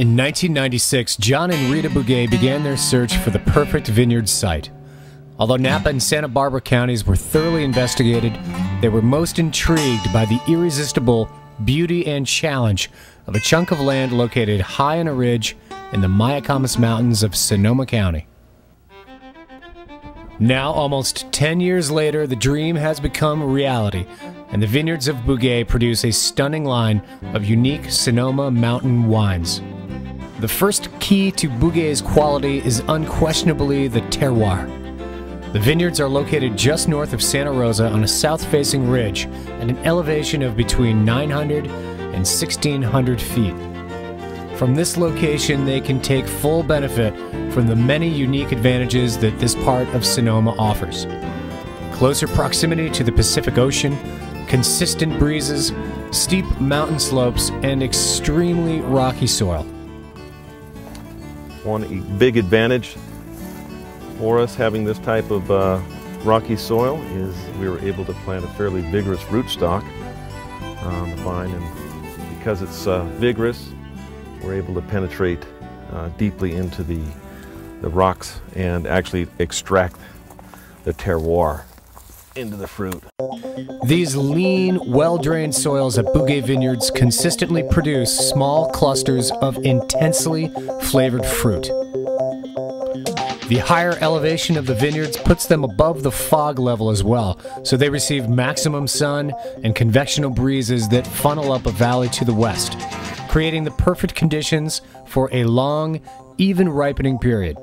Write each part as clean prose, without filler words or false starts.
In 1996, John and Reta Bugay began their search for the perfect vineyard site. Although Napa and Santa Barbara counties were thoroughly investigated, they were most intrigued by the irresistible beauty and challenge of a chunk of land located high on a ridge in the Mayacamas Mountains of Sonoma County. Now, almost 10 years later, the dream has become reality, and the vineyards of Bugay produce a stunning line of unique Sonoma mountain wines. The first key to Bugay's quality is unquestionably the terroir. The vineyards are located just north of Santa Rosa on a south-facing ridge at an elevation of between 900 and 1,600 feet. From this location, they can take full benefit from the many unique advantages that this part of Sonoma offers. Closer proximity to the Pacific Ocean, consistent breezes, steep mountain slopes, and extremely rocky soil. One big advantage for us having this type of rocky soil is we were able to plant a fairly vigorous rootstock on the vine, and because it's vigorous, we're able to penetrate deeply into the rocks and actually extract the terroir into the fruit. These lean, well-drained soils at Bugay Vineyards consistently produce small clusters of intensely flavored fruit. The higher elevation of the vineyards puts them above the fog level as well, so they receive maximum sun and convectional breezes that funnel up a valley to the west, creating the perfect conditions for a long, even ripening period.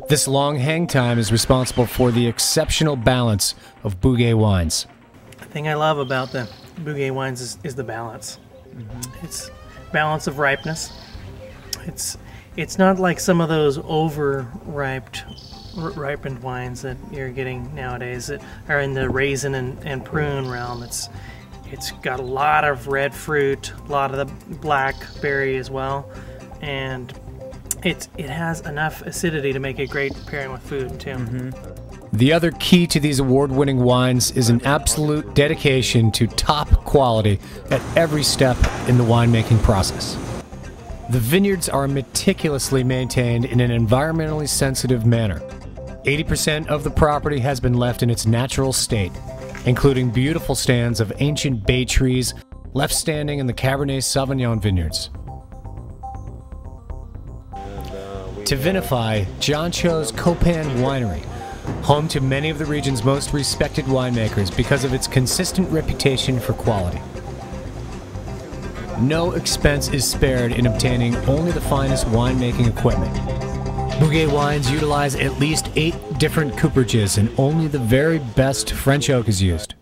This long hang time is responsible for the exceptional balance of Bugay wines. The thing I love about the Bugay wines is the balance. It's balance of ripeness. It's not like some of those ripened wines that you're getting nowadays that are in the raisin and prune realm. It's got a lot of red fruit, a lot of the blackberry as well, and it has enough acidity to make it great pairing with food too. The other key to these award-winning wines is an absolute dedication to top quality at every step in the winemaking process. The vineyards are meticulously maintained in an environmentally sensitive manner. 80% of the property has been left in its natural state, including beautiful stands of ancient bay trees left standing in the Cabernet Sauvignon vineyards. To vinify, John chose Copan Winery, home to many of the region's most respected winemakers because of its consistent reputation for quality. No expense is spared in obtaining only the finest winemaking equipment. Bugay wines utilize at least 8 different cooperages, and only the very best French oak is used.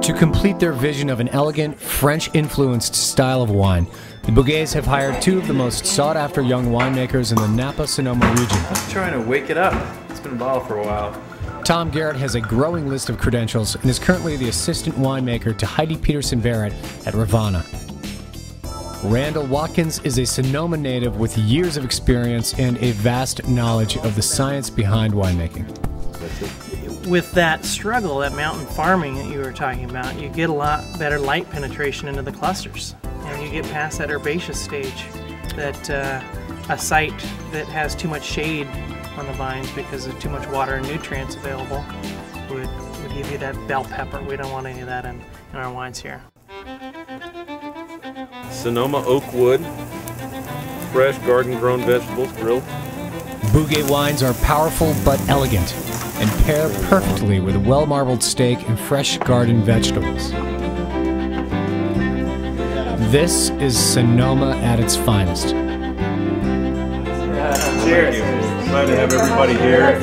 To complete their vision of an elegant, French-influenced style of wine, the Bugays have hired 2 of the most sought-after young winemakers in the Napa-Sonoma region. I'm trying to wake it up. It's been a bottle for a while. Tom Garrett has a growing list of credentials and is currently the assistant winemaker to Heidi Peterson-Barrett at Ravana. Randall Watkins is a Sonoma native with years of experience and a vast knowledge of the science behind winemaking. With that struggle, that mountain farming that you were talking about, you get a lot better light penetration into the clusters, and you get past that herbaceous stage that a site that has too much shade on the vines because of too much water and nutrients available would give you that bell pepper. We don't want any of that in our wines here. Sonoma oak wood, fresh garden-grown vegetables grilled. Bugay wines are powerful but elegant and pair perfectly with a well-marbled steak and fresh garden vegetables. This is Sonoma at its finest. Cheers. Glad to have everybody here. And